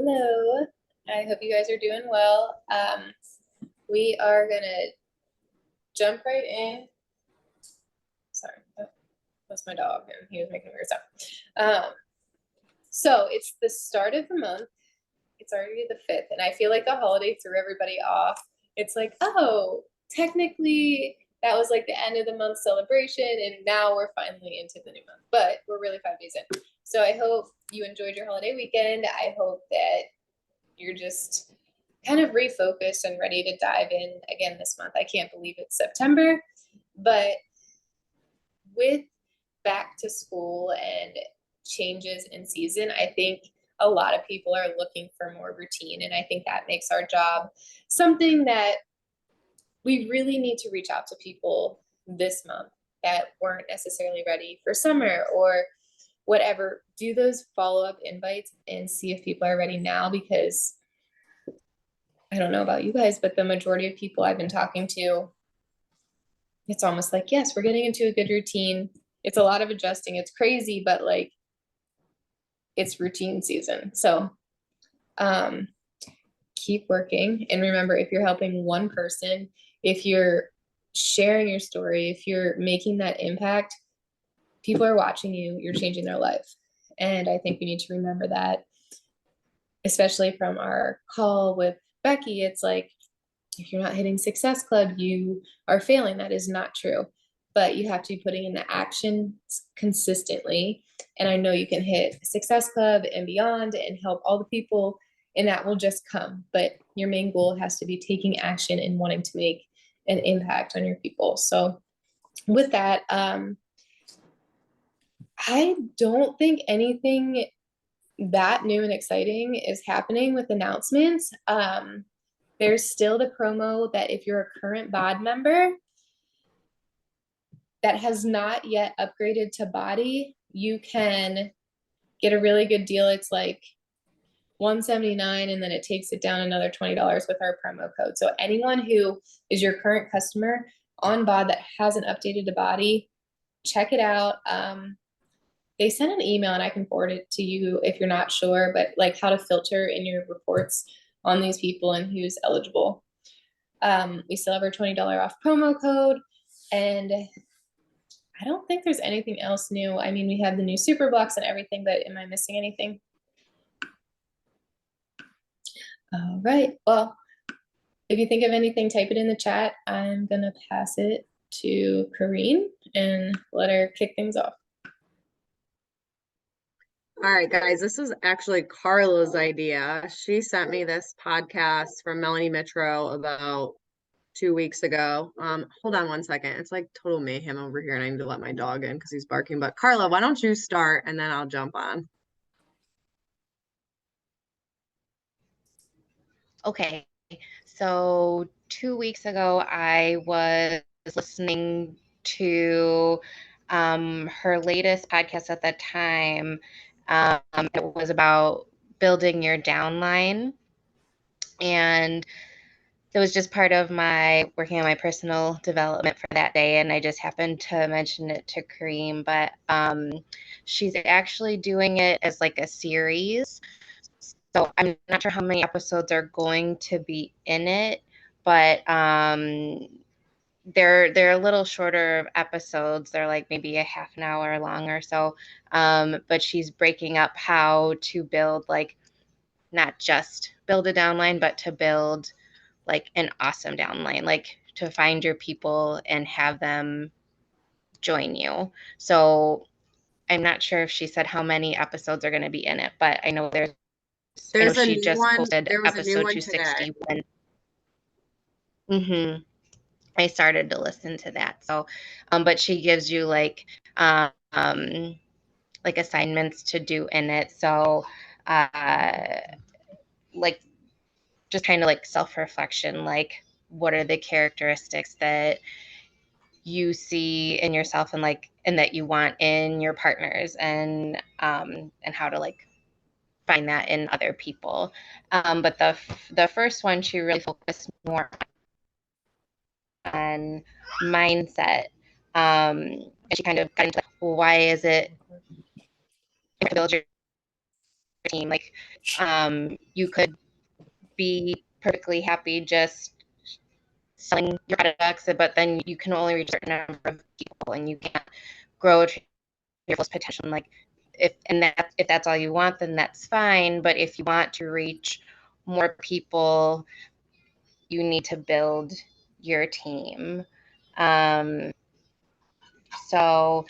Hello. I hope you guys are doing well. We are gonna jump right in. Sorry, that's my dog, and he was making a weird sound. So it's the start of the month. It's already the 5th, and I feel like the holiday threw everybody off. It's like, oh, technically that was like the end of the month celebration, and now we're finally into the new month. But we're really 5 days in. So I hope you enjoyed your holiday weekend. I hope that you're just kind of refocused and ready to dive in again this month. I can't believe it's September, but with back to school and changes in season, I think a lot of people are looking for more routine. And I think that makes our job something that we really need to reach out to people this month that weren't necessarily ready for summer or whatever. Do those follow-up invites and see if people are ready now, because I don't know about you guys, but the majority of people I've been talking to, it's almost like, yes, we're getting into a good routine. It's a lot of adjusting. It's crazy, but like it's routine season. So keep working. And remember, if you're helping one person, if you're sharing your story, if you're making that impact, people are watching you, you're changing their life. And I think we need to remember that, especially from our call with Becky. It's like, if you're not hitting Success Club, you are failing. That is not true. But you have to be putting in the action consistently. And I know you can hit Success Club and beyond and help all the people, and that will just come. But your main goal has to be taking action and wanting to make an impact on your people. So with that, I don't think anything that new and exciting is happening with announcements. There's still the promo that if you're a current BOD member that has not yet upgraded to body, you can get a really good deal. It's like $179, and then it takes it down another $20 with our promo code. So anyone who is your current customer on BOD that hasn't updated to body, check it out. They sent an email, and I can forward it to you if you're not sure, but like how to filter in your reports on these people and who's eligible. We still have our $20 off promo code, and I don't think there's anything else new. I mean, we have the new super blocks and everything, but am I missing anything? All right. Well, if you think of anything, type it in the chat. I'm gonna pass it to Kareen and let her kick things off. All right, guys, this is actually Carla's idea. She sent me this podcast from Melanie Mitro about 2 weeks ago. Hold on one second. It's like total mayhem over here, and I need to let my dog in because he's barking. But Carla, why don't you start and then I'll jump on. Okay, so 2 weeks ago, I was listening to her latest podcast at that time. It was about building your downline, and it was just part of my working on my personal development for that day, and I just happened to mention it to Kareem, but she's actually doing it as like a series. So I'm not sure how many episodes are going to be in it, but they're a little shorter episodes. They're like maybe a half an hour long or so. But she's breaking up how to build, like, not just build a downline, but to build like an awesome downline, like to find your people and have them join you. So I'm not sure if she said how many episodes are going to be in it, but I know There's a she new just one. posted There was a new episode one 260 today. when I started to listen to that. So, but she gives you like assignments to do in it. So, like just kind of like self-reflection, like what are the characteristics that you see in yourself and that you want in your partners, and how to like find that in other people. But the first one, she really focused more on mindset. And she kind of got into, well, why is it to build your team. Like, you could be perfectly happy just selling your products, but then you can only reach a certain number of people and you can't grow to your fullest potential. Like, if that's all you want, then that's fine. But if you want to reach more people, you need to build your team. So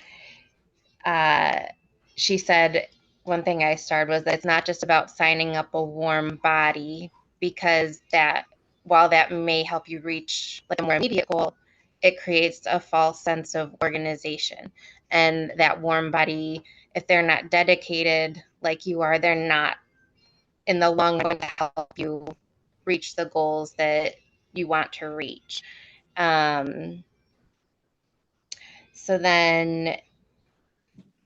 she said one thing I started was that it's not just about signing up a warm body, because that, while that may help you reach like a more immediate goal, it creates a false sense of organization. And that warm body, if they're not dedicated like you are, they're not in the long run going to help you reach the goals that you want to reach. So then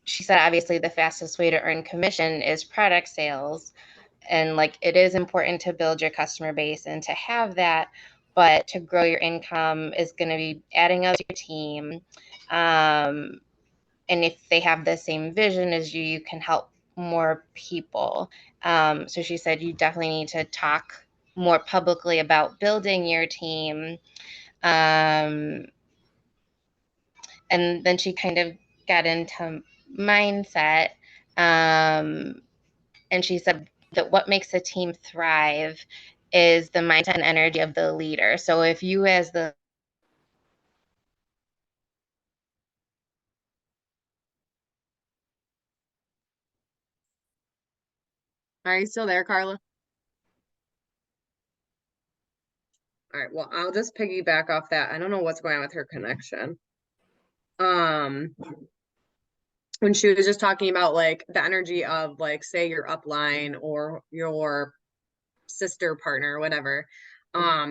she said, obviously, the fastest way to earn commission is product sales. And like, it is important to build your customer base and to have that. But to grow your income is going to be adding up to your team. And if they have the same vision as you can help more people. So she said, you definitely need to talk more publicly about building your team. And then she kind of got into mindset. And she said that what makes a team thrive is the mindset and energy of the leader. So if you, as the Are you still there, Carla? All right, well, I'll just piggyback off that. I don't know what's going on with her connection. When she was just talking about like the energy of like, say your upline or your sister partner or whatever,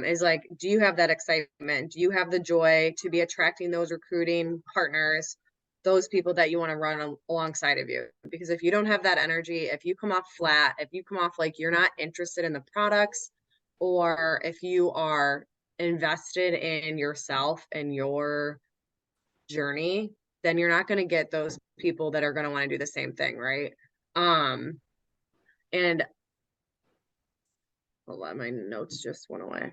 is like, do you have that excitement? Do you have the joy to be attracting those recruiting partners, those people that you want to run alongside of you? Because if you don't have that energy, if you come off flat, if you come off like you're not interested in the products, or if you are invested in yourself and your journey, then you're not going to get those people that are going to want to do the same thing, right? And hold on, my notes just went away.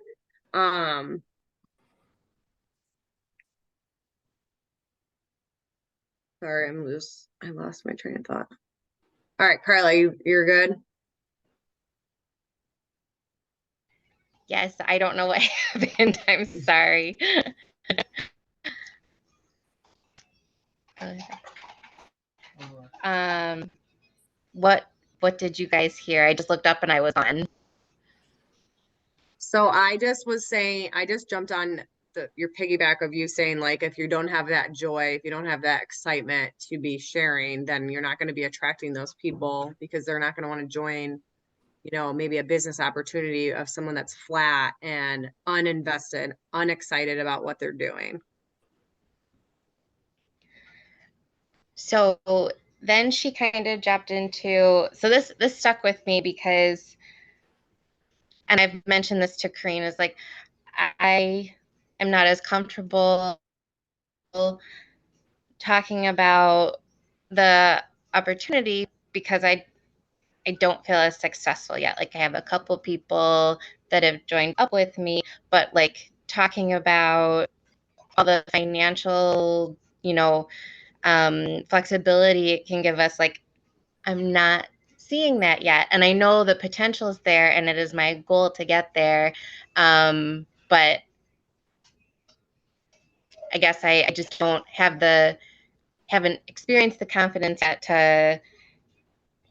Sorry, I lost my train of thought. All right, Carla, you're good. yes, I don't know what happened. I'm sorry. What did you guys hear? I just looked up and I was on. So I just was saying, I just jumped on your piggyback of you saying like, if you don't have that joy, if you don't have that excitement to be sharing, then you're not going to be attracting those people because they're not going to want to join, you know, maybe a business opportunity of someone that's flat and uninvested, unexcited about what they're doing. So then she kind of jumped into, so this stuck with me because, and I've mentioned this to Kareen, is like, I am not as comfortable talking about the opportunity because I don't feel as successful yet. Like, I have a couple people that have joined up with me, but like talking about all the financial, flexibility it can give us, like, I'm not seeing that yet. And I know the potential is there and it is my goal to get there. But I guess I just haven't experienced the confidence yet to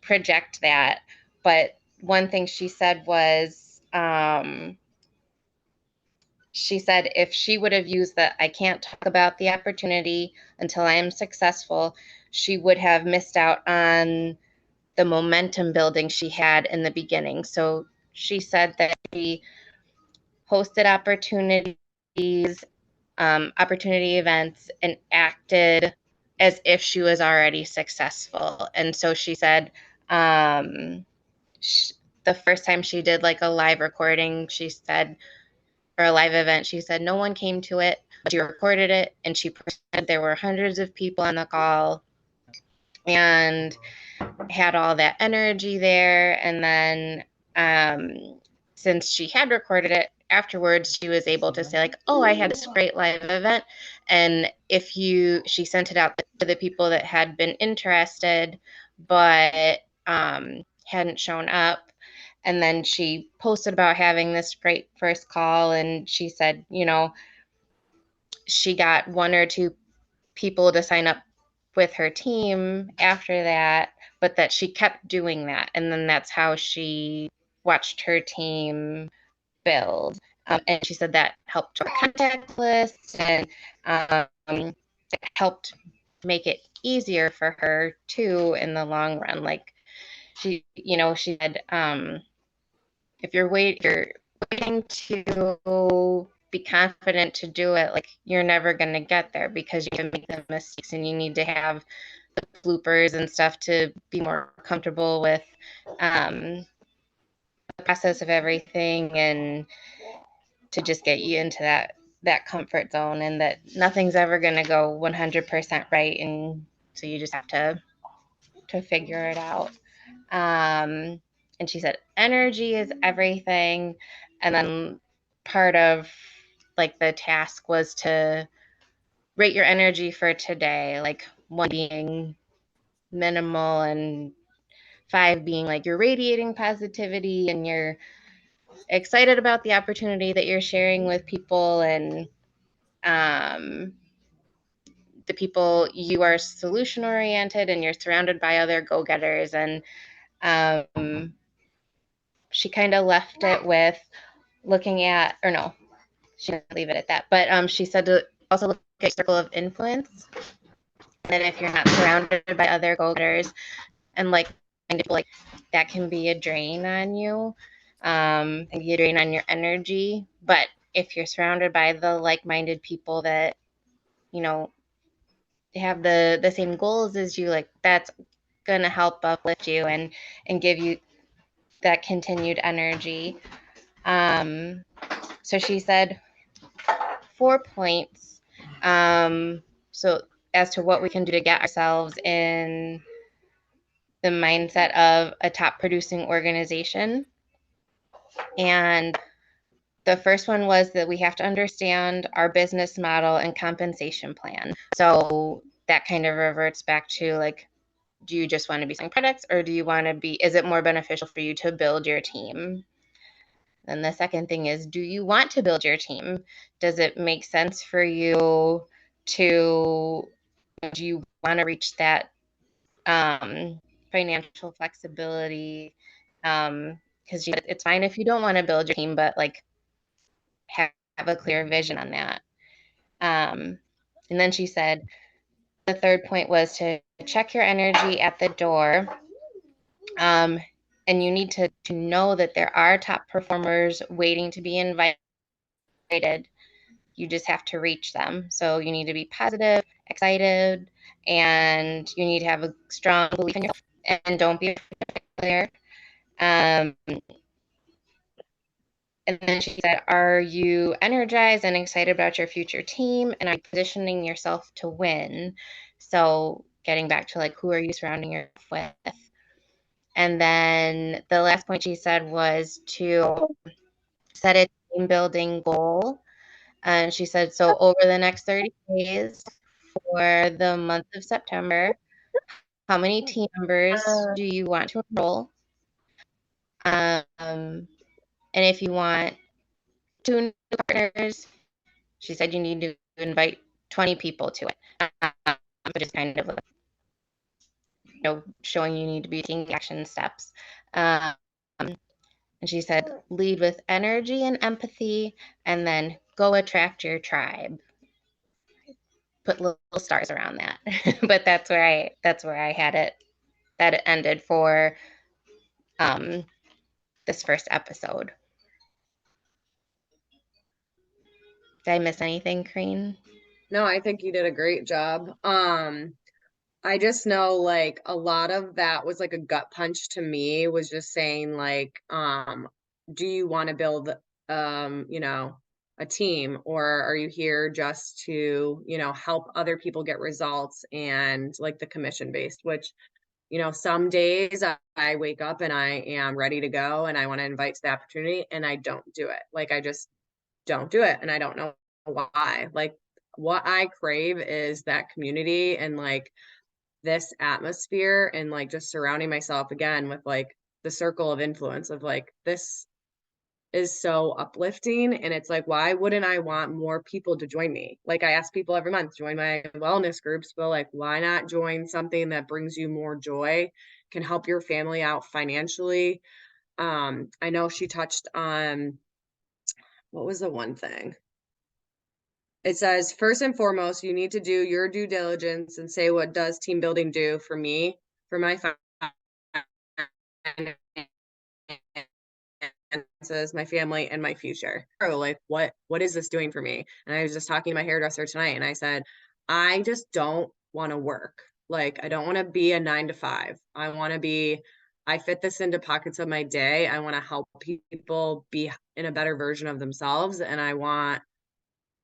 project that. But one thing she said was, she said if she would have used the I can't talk about the opportunity until I am successful, she would have missed out on the momentum building she had in the beginning. So she said that she hosted opportunity events, and acted as if she was already successful. And so she said, the first time she did like a live recording, she said, or a live event, she said no one came to it, but she recorded it and she said there were hundreds of people on the call. And had all that energy there. And then since she had recorded it afterwards, she was able to say like, oh, I had this great live event. And she sent it out to the people that had been interested, but hadn't shown up. And then she posted about having this great first call. And she said, she got 1 or 2 people to sign up with her team after that, but that she kept doing that. And then that's how she watched her team build. And she said that helped her contact list, and it helped make it easier for her too in the long run. Like she said, if you're waiting to be confident to do it, like you're never going to get there, because you can make the mistakes and you need to have the bloopers and stuff to be more comfortable with the process of everything, and to just get you into that comfort zone, and that nothing's ever going to go 100% right, and so you just have to figure it out. And she said energy is everything. And then part of like the task was to rate your energy for today, like 1 being minimal and 5 being like you're radiating positivity and you're excited about the opportunity that you're sharing with people, and the people, you are solution oriented and you're surrounded by other go-getters. And she kind of left it with looking at, or no, she didn't leave it at that, but she said to also look at your circle of influence. And if you're not surrounded by other go-getters and like that can be a drain on you, and be a drain on your energy. But if you're surrounded by the like-minded people that have the same goals as you, like that's gonna help uplift you and give you that continued energy. So she said 4 points. So as to what we can do to get ourselves in the mindset of a top producing organization. And the first one was that we have to understand our business model and compensation plan. So that kind of reverts back to like, do you just want to be selling products, or do you want to be, is it more beneficial for you to build your team? And the second thing is, do you want to build your team? Does it make sense for you to, do you want to reach that financial flexibility? Because it's fine if you don't want to build your team, but like have a clear vision on that. And then she said, the third point was to check your energy at the door. And you need to know that there are top performers waiting to be invited. You just have to reach them. So you need to be positive, excited, and you need to have a strong belief in yourself, and don't be there. And then she said, are you energized and excited about your future team? And are you positioning yourself to win? So getting back to like, who are you surrounding yourself with? And then the last point she said was to set a team building goal. And she said, so over the next 30 days for the month of September, how many team members do you want to enroll? And if you want 2 new partners, she said you need to invite 20 people to it. But it's kind of showing you need to be taking action steps. And she said, lead with energy and empathy, and then go attract your tribe. Put little stars around that. But that's where I had it, that it ended for this first episode. Did I miss anything, Kareen? No, I think you did a great job. I just know like a lot of that was like a gut punch to me, was just saying like, do you want to build, a team, or are you here just to, help other people get results and like the commission based, which You know, some days I wake up and I am ready to go and I want to invite to the opportunity and I don't do it. Like I just don't do it. And I don't know why. Like what I crave is that community and like this atmosphere and like just surrounding myself again with like the circle of influence of like this is so uplifting. And it's like, why wouldn't I want more people to join me? Like I ask people every month, join my wellness groups, but like, why not join something that brings you more joy, can help your family out financially? I know she touched on, what was the one thing? It says, first and foremost, you need to do your due diligence and say, what does team building do for me, for my finances, my family, and my future? Oh, like what is this doing for me? And I was just talking to my hairdresser tonight and I said, I just don't want to work. Like I don't want to be a 9 to 5. I fit this into pockets of my day. I want to help people be in a better version of themselves. And I want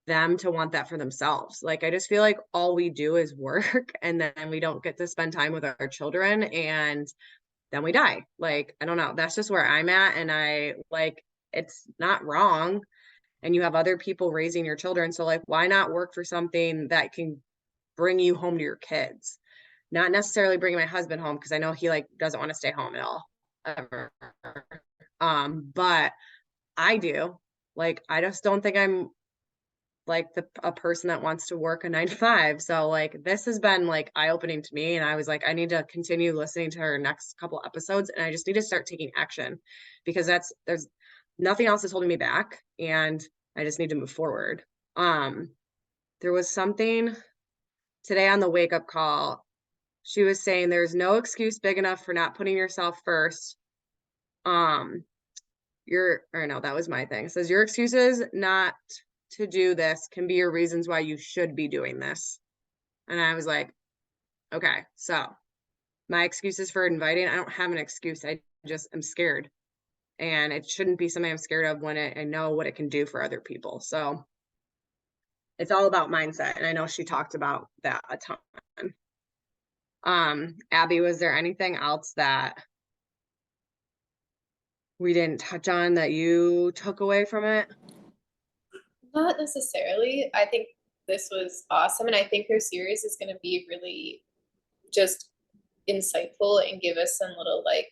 them to want that for themselves. Like I just feel like all we do is work and then we don't get to spend time with our children and then we die. Like I don't know, that's just where I'm at and I like it's not wrong and you have other people raising your children, so like why not work for something that can bring you home to your kids? Not necessarily bringing my husband home because I know he like doesn't want to stay home at all ever. But I do. Like I just don't think I'm like a person that wants to work a 9 to 5. So like this has been like eye-opening to me and I was like I need to continue listening to her next couple episodes and I just need to start taking action because there's nothing else is holding me back and I just need to move forward. There was something today on the wake up call. She was saying there's no excuse big enough for not putting yourself first. That was my thing. It says your excuses not to do this can be your reasons why you should be doing this. And I was like, okay, so my excuses for inviting, I don't have an excuse. I just am scared. And it shouldn't be something I'm scared of when I know what it can do for other people. So it's all about mindset. And I know she talked about that a ton. Abby, was there anything else that we didn't touch on that you took away from it? Not necessarily. I think this was awesome. And I think her series is going to be really just insightful and give us some little like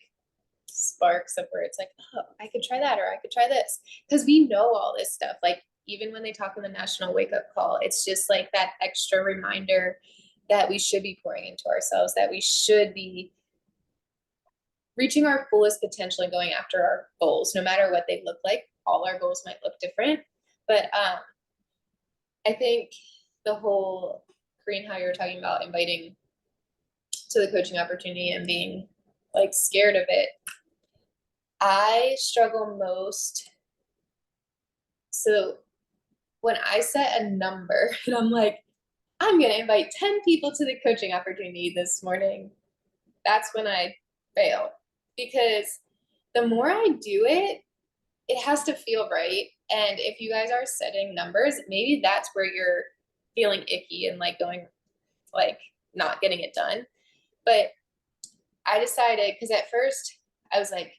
sparks of where it's like, oh, I could try that or I could try this. Because we know all this stuff. Like, even when they talk in the National Wake Up Call, it's just like that extra reminder that we should be pouring into ourselves, that we should be reaching our fullest potential and going after our goals, no matter what they look like. All our goals might look different. But I think the whole, Corinne, how you were talking about inviting to the coaching opportunity and being like scared of it, I struggle most. So when I set a number and I'm like, I'm going to invite 10 people to the coaching opportunity this morning, that's when I fail. Because the more I do it, it has to feel right. And if you guys are setting numbers, maybe that's where you're feeling icky and like going, like not getting it done. But I decided, because at first I was like,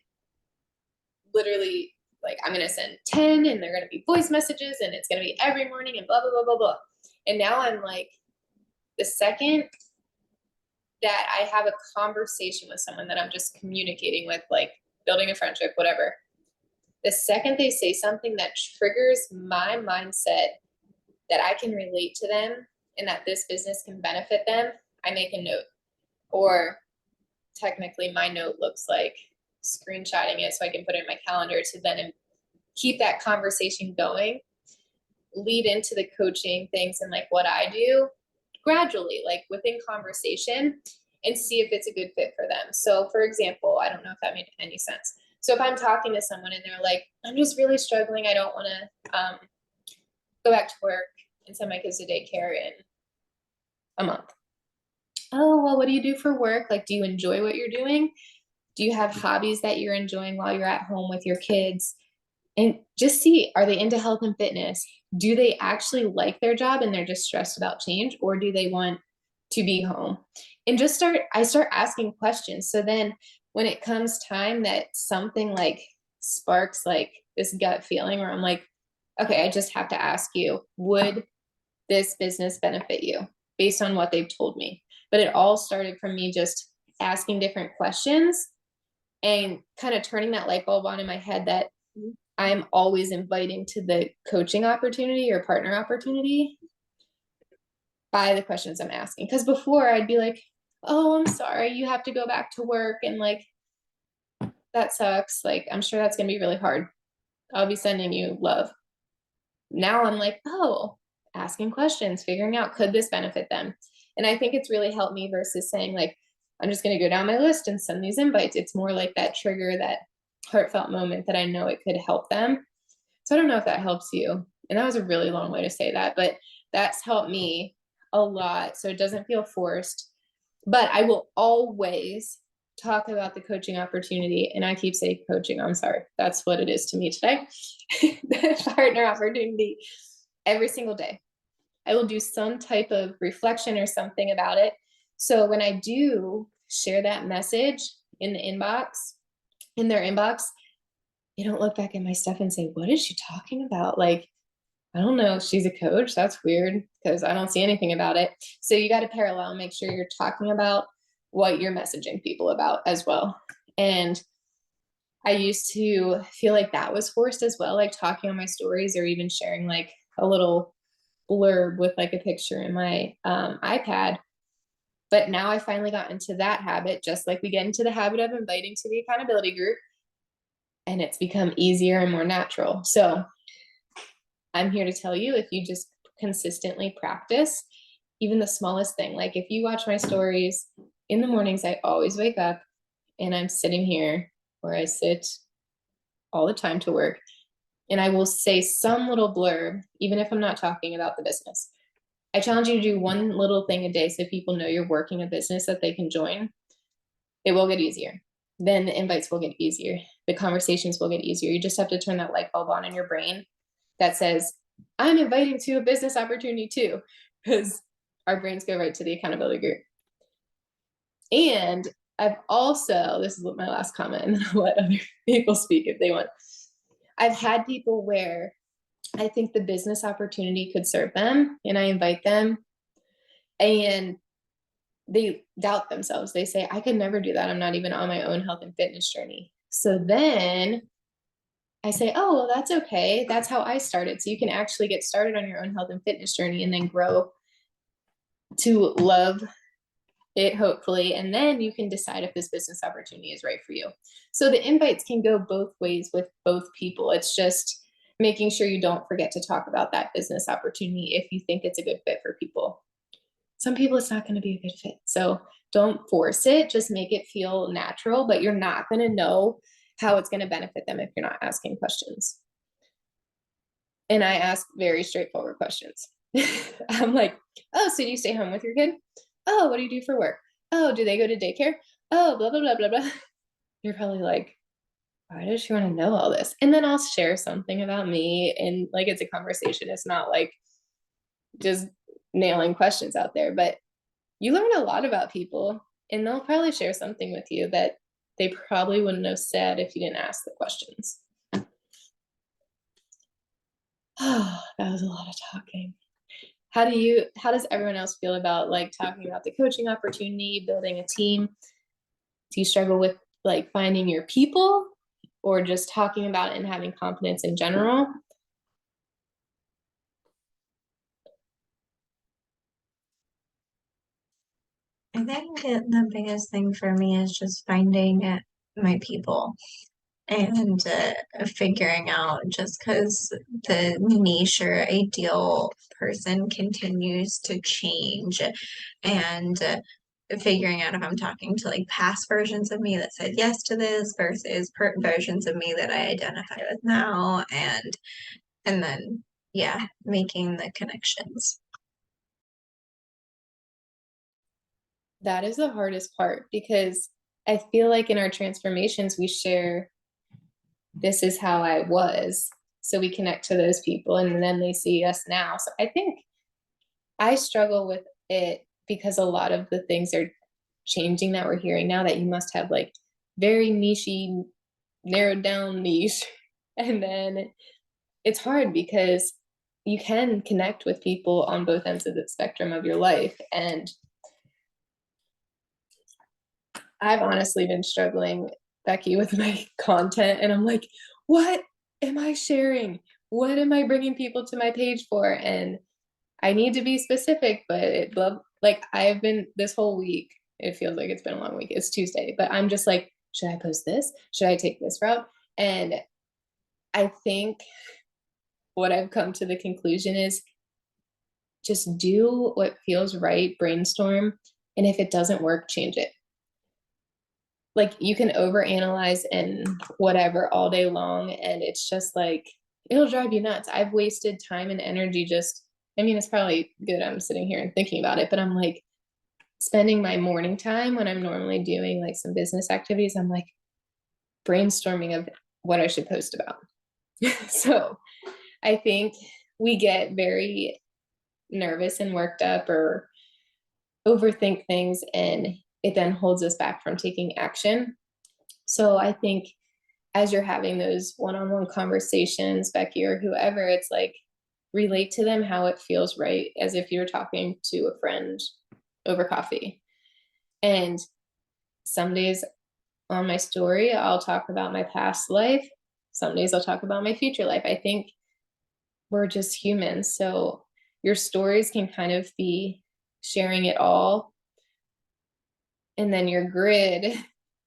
literally, like, I'm going to send 10 and they're going to be voice messages and it's going to be every morning and blah, blah, blah, blah, blah. And now I'm like, the second that I have a conversation with someone that I'm just communicating with, like building a friendship, whatever, the second they say something that triggers my mindset that I can relate to them and that this business can benefit them, I make a note. Or technically my note looks like screenshotting it so I can put it in my calendar to then keep that conversation going, lead into the coaching things and like what I do gradually, like within conversation, and see if it's a good fit for them. So for example, I don't know if that made any sense. So if I'm talking to someone and they're like, I'm just really struggling, I don't want to go back to work and send my kids to daycare in a month. Oh, well, what do you do for work? Like, do you enjoy what you're doing? Do you have hobbies that you're enjoying while you're at home with your kids? And just see, are they into health and fitness? Do they actually like their job and they're just stressed about change? Or do they want to be home? and I start asking questions. So then when it comes time that something like sparks like this gut feeling where I'm like, okay, I just have to ask you, would this business benefit you based on what they've told me? But it all started from me just asking different questions and kind of turning that light bulb on in my head that I'm always inviting to the coaching opportunity or partner opportunity by the questions I'm asking. Because before I'd be like, oh, I'm sorry, you have to go back to work. And like, that sucks. Like, I'm sure that's going to be really hard. I'll be sending you love. Now I'm like, oh, asking questions, figuring out, could this benefit them? And I think it's really helped me versus saying like, I'm just going to go down my list and send these invites. It's more like that trigger, that heartfelt moment that I know it could help them. So I don't know if that helps you. And that was a really long way to say that, but that's helped me a lot. So it doesn't feel forced, but I will always talk about the coaching opportunity. And I keep saying coaching, I'm sorry. That's what it is to me today. The partner opportunity every single day. I will do some type of reflection or something about it. So when I do share that message in the inbox, in their inbox, they don't look back at my stuff and say, what is she talking about? Like, I don't know. She's a coach. That's weird because I don't see anything about it. So you got to parallel, make sure you're talking about what you're messaging people about as well. And I used to feel like that was forced as well, like talking on my stories or even sharing like a little blurb with like a picture in my iPad. But now I finally got into that habit, just like we get into the habit of inviting to the accountability group, and it's become easier and more natural. So I'm here to tell you, if you just consistently practice, even the smallest thing, like if you watch my stories in the mornings, I always wake up and I'm sitting here where I sit all the time to work. And I will say some little blurb, even if I'm not talking about the business. I challenge you to do one little thing a day so people know you're working a business that they can join. It will get easier. Then the invites will get easier. The conversations will get easier. You just have to turn that light bulb on in your brain that says, I'm inviting to a business opportunity too, because our brains go right to the accountability group. And I've also, this is my last comment, and I'll let other people speak if they want. I've had people where I think the business opportunity could serve them, and I invite them, and they doubt themselves. They say, I could never do that. I'm not even on my own health and fitness journey. So then I say, oh, well, that's okay. That's how I started. So you can actually get started on your own health and fitness journey and then grow to love it, hopefully. And then you can decide if this business opportunity is right for you. So the invites can go both ways with both people. It's just making sure you don't forget to talk about that business opportunity if you think it's a good fit for people. Some people, it's not going to be a good fit. So don't force it. Just make it feel natural, but you're not going to know how it's going to benefit them if you're not asking questions. And I ask very straightforward questions. I'm like, oh, so do you stay home with your kid? Oh, what do you do for work? Oh, do they go to daycare? Oh, blah, blah, blah, blah, blah. You're probably like, why does she want to know all this? And then I'll share something about me, and like, it's a conversation. It's not like just nailing questions out there, but you learn a lot about people, and they'll probably share something with you that they probably wouldn't have said if you didn't ask the questions. Oh, that was a lot of talking. How does everyone else feel about like talking about the coaching opportunity, building a team? Do you struggle with like finding your people, or just talking about it and having confidence in general? I think the biggest thing for me is just finding my people and figuring out, just because the niche or ideal person continues to change, and figuring out if I'm talking to like past versions of me that said yes to this versus versions of me that I identify with now, and then yeah, making the connections. That is the hardest part, because I feel like in our transformations, we share, this is how I was. So we connect to those people and then they see us now. So I think I struggle with it because a lot of the things are changing that we're hearing now, that you must have like very niche-y, narrowed down niche. And then it's hard because you can connect with people on both ends of the spectrum of your life. And I've honestly been struggling, Becky, with my content, and I'm like, what am I sharing? What am I bringing people to my page for? And I need to be specific, but like I've been this whole week, it feels like it's been a long week. It's Tuesday, but I'm just like, should I post this? Should I take this route? And I think what I've come to the conclusion is just do what feels right, brainstorm. And if it doesn't work, change it. Like you can overanalyze and whatever all day long. And it's just like, it'll drive you nuts. I've wasted time and energy just, I mean, it's probably good I'm sitting here and thinking about it, but I'm like spending my morning time when I'm normally doing like some business activities, I'm like brainstorming of what I should post about. So I think we get very nervous and worked up or overthink things, and it then holds us back from taking action. So I think as you're having those one-on-one conversations, Becky, or whoever, it's like relate to them how it feels right, as if you're talking to a friend over coffee. And some days on my story, I'll talk about my past life. Some days I'll talk about my future life. I think we're just humans. So your stories can kind of be sharing it all. And then your grid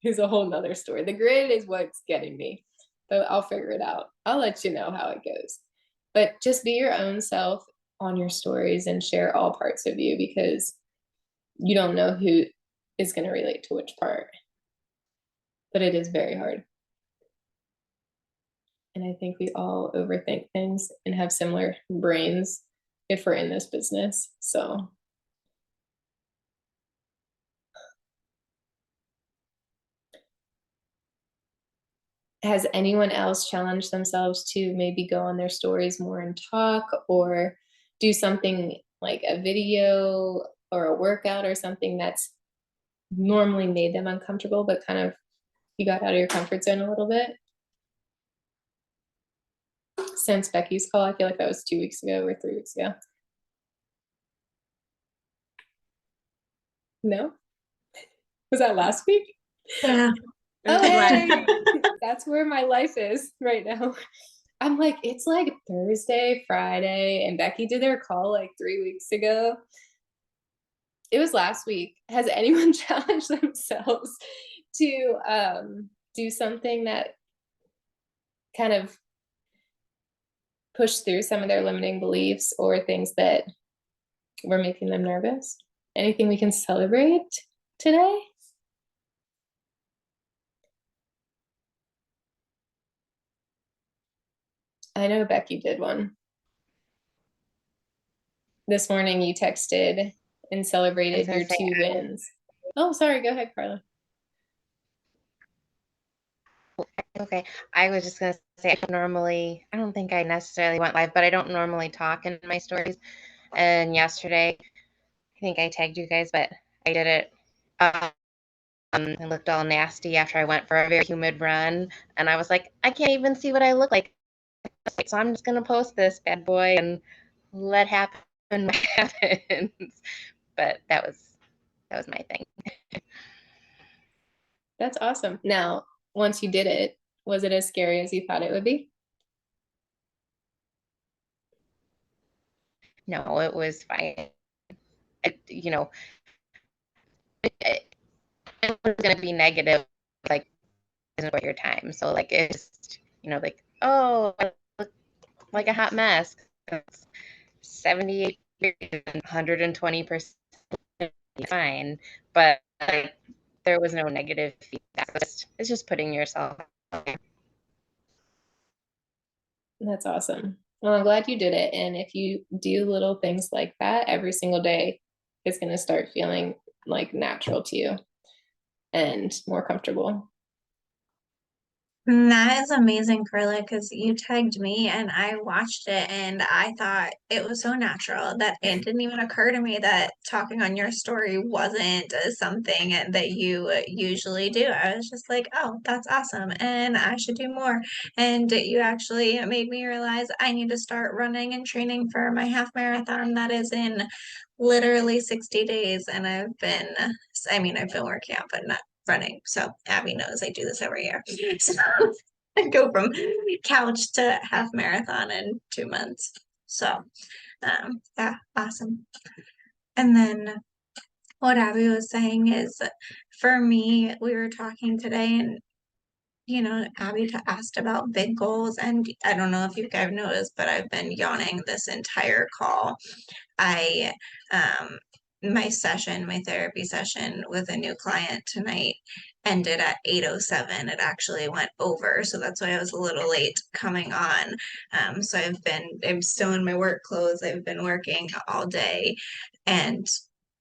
is a whole nother story. The grid is what's getting me, but I'll figure it out. I'll let you know how it goes. But just be your own self on your stories and share all parts of you, because you don't know who is going to relate to which part. But it is very hard. And I think we all overthink things and have similar brains if we're in this business. So has anyone else challenged themselves to maybe go on their stories more and talk, or do something like a video or a workout or something that's normally made them uncomfortable, but kind of you got out of your comfort zone a little bit? Since Becky's call, I feel like that was 2 weeks ago or 3 weeks ago. No? Was that last week? Yeah. Oh, hey, that's where my life is right now. I'm like, it's like Thursday, Friday, and Becky did their call like 3 weeks ago. It was last week. Has anyone challenged themselves to do something that kind of push through some of their limiting beliefs or things that were making them nervous? Anything we can celebrate today? I know Becky did one. This morning you texted and celebrated your 2 wins. Oh, sorry. Go ahead, Carla. Okay, I was just gonna say I don't think I necessarily went live, but I don't normally talk in my stories. And yesterday, I think I tagged you guys, but I did it. I looked all nasty after I went for a very humid run, and I was like, I can't even see what I look like. So I'm just gonna post this bad boy and let happen what happens. But that was my thing. That's awesome. Now, once you did it, was it as scary as you thought it would be? No, it was fine. You know, it was going to be negative, like, isn't worth your time. So, like, it's, like, oh, I look like a hot mess. It's 78 and 120% fine. But like, there was no negative feedback. It's just putting yourself out there. That's awesome. Well, I'm glad you did it. And if you do little things like that every single day, it's going to start feeling like natural to you and more comfortable. That is amazing, Carla, because you tagged me and I watched it and I thought it was so natural that it didn't even occur to me that talking on your story wasn't something that you usually do. I was just like, oh, that's awesome and I should do more. And you actually made me realize I need to start running and training for my half marathon that is in literally 60 days. And I've been working out, but not running. So Abby knows I do this every year. So I go from couch to half marathon in 2 months. So yeah, awesome. And then what Abby was saying is for me, we were talking today and Abby asked about big goals, and I don't know if you guys noticed, but I've been yawning this entire call. I my therapy session with a new client tonight ended at 8:07. It actually went over, so that's why I was a little late coming on. So I'm still in my work clothes. I've been working all day and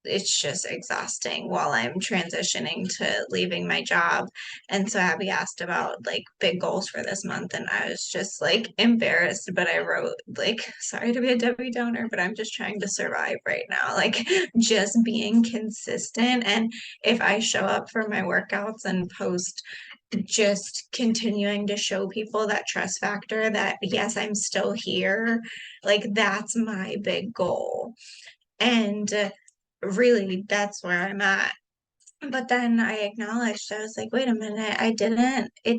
it's just exhausting while I'm transitioning to leaving my job. And so Abby asked about like big goals for this month, and I was just like embarrassed, but I wrote like, sorry to be a Debbie Downer, but I'm just trying to survive right now. Like just being consistent. And if I show up for my workouts and post just continuing to show people that trust factor that yes, I'm still here, like that's my big goal. And really that's where I'm at. But then I acknowledged, I was like, wait a minute, it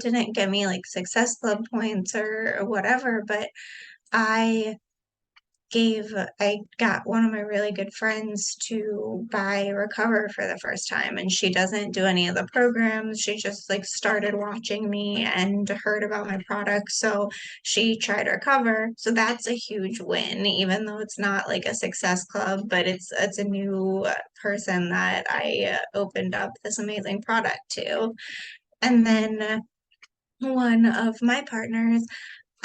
didn't get me like success club points or whatever, but I I got one of my really good friends to buy Recover for the first time, and she doesn't do any of the programs. She just like started watching me and heard about my product. So she tried Recover. So that's a huge win, even though it's not like a success club, but it's a new person that I opened up this amazing product to. And then one of my partners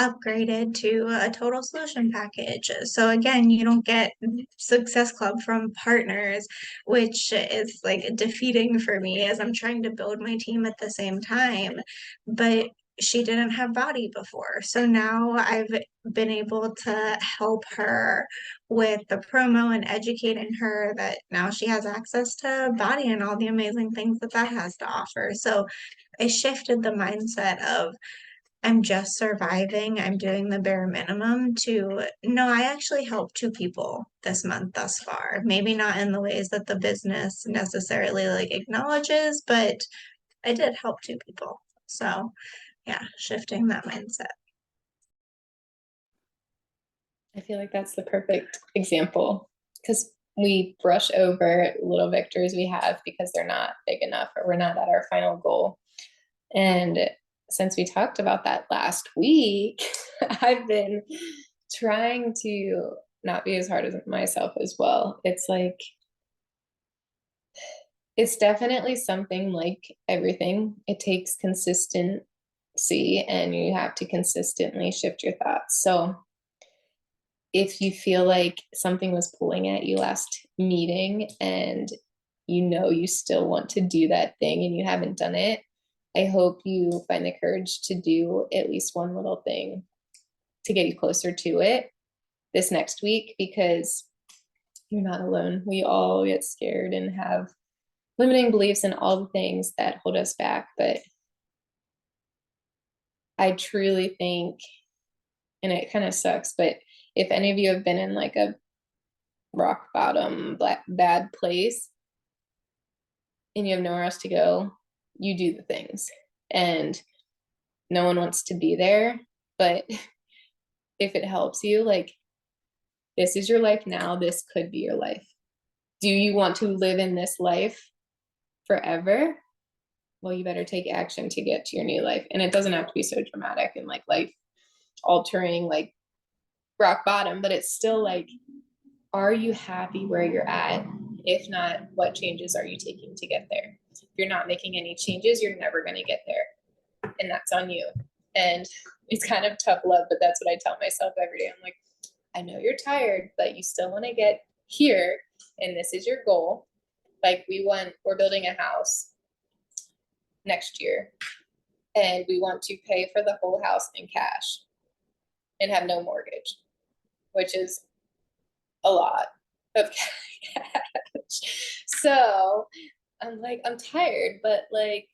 upgraded to a total solution package. So again, you don't get Success Club from partners, which is like defeating for me as I'm trying to build my team at the same time. But she didn't have Body before. So now I've been able to help her with the promo and educating her that now she has access to Body and all the amazing things that that has to offer. So I shifted the mindset of I'm just surviving, I'm doing the bare minimum to no, I actually helped two people this month thus far. Maybe not in the ways that the business necessarily like acknowledges, but I did help two people. So yeah, shifting that mindset. I feel like that's the perfect example because we brush over little victories we have because they're not big enough or we're not at our final goal. And since we talked about that last week, I've been trying to not be as hard as myself as well. It's like, it's definitely something like everything. It takes consistency and you have to consistently shift your thoughts. So if you feel like something was pulling at you last meeting and you still want to do that thing and you haven't done it, I hope you find the courage to do at least one little thing to get you closer to it this next week, because you're not alone. We all get scared and have limiting beliefs and all the things that hold us back. But I truly think, and it kind of sucks, but if any of you have been in like a rock bottom, bad place and you have nowhere else to go, you do the things. And no one wants to be there, but if it helps you, like, this is your life now, this could be your life. Do you want to live in this life forever? Well, you better take action to get to your new life. And it doesn't have to be so dramatic and like life altering, like rock bottom, but it's still like, are you happy where you're at? If not, what changes are you taking to get there? If you're not making any changes, you're never going to get there. And that's on you. And it's kind of tough love, but that's what I tell myself every day. I'm like, I know you're tired, but you still want to get here. And this is your goal. Like we're building a house next year. and we want to pay for the whole house in cash and have no mortgage, which is a lot of cash. So I'm like, I'm tired, but like,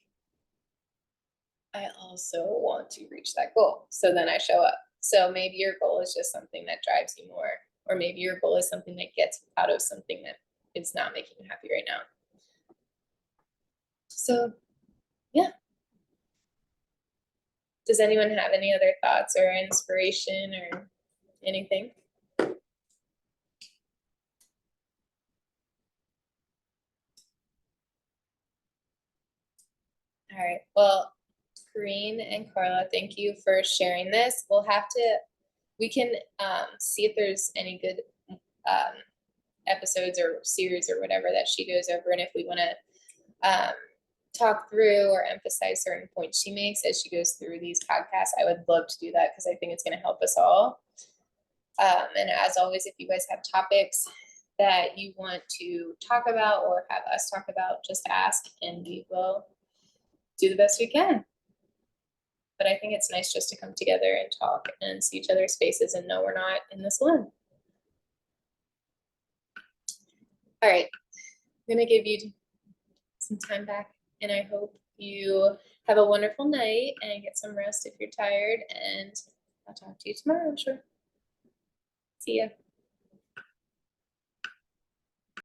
I also want to reach that goal. So then I show up. So maybe your goal is just something that drives you more, or maybe your goal is something that gets you out of something that is not making you happy right now. So, yeah. Does anyone have any other thoughts or inspiration or anything? All right. Well, Corinne and Carla, thank you for sharing this. We can see if there's any good episodes or series or whatever that she goes over, and if we want to talk through or emphasize certain points she makes as she goes through these podcasts, I would love to do that because I think it's going to help us all. And as always, if you guys have topics that you want to talk about or have us talk about, just ask and we will do the best we can. But I think it's nice just to come together and talk and see each other's faces and know we're not in this alone. All right, I'm gonna give you some time back, and I hope you have a wonderful night and get some rest if you're tired, and I'll talk to you tomorrow, I'm sure. See ya.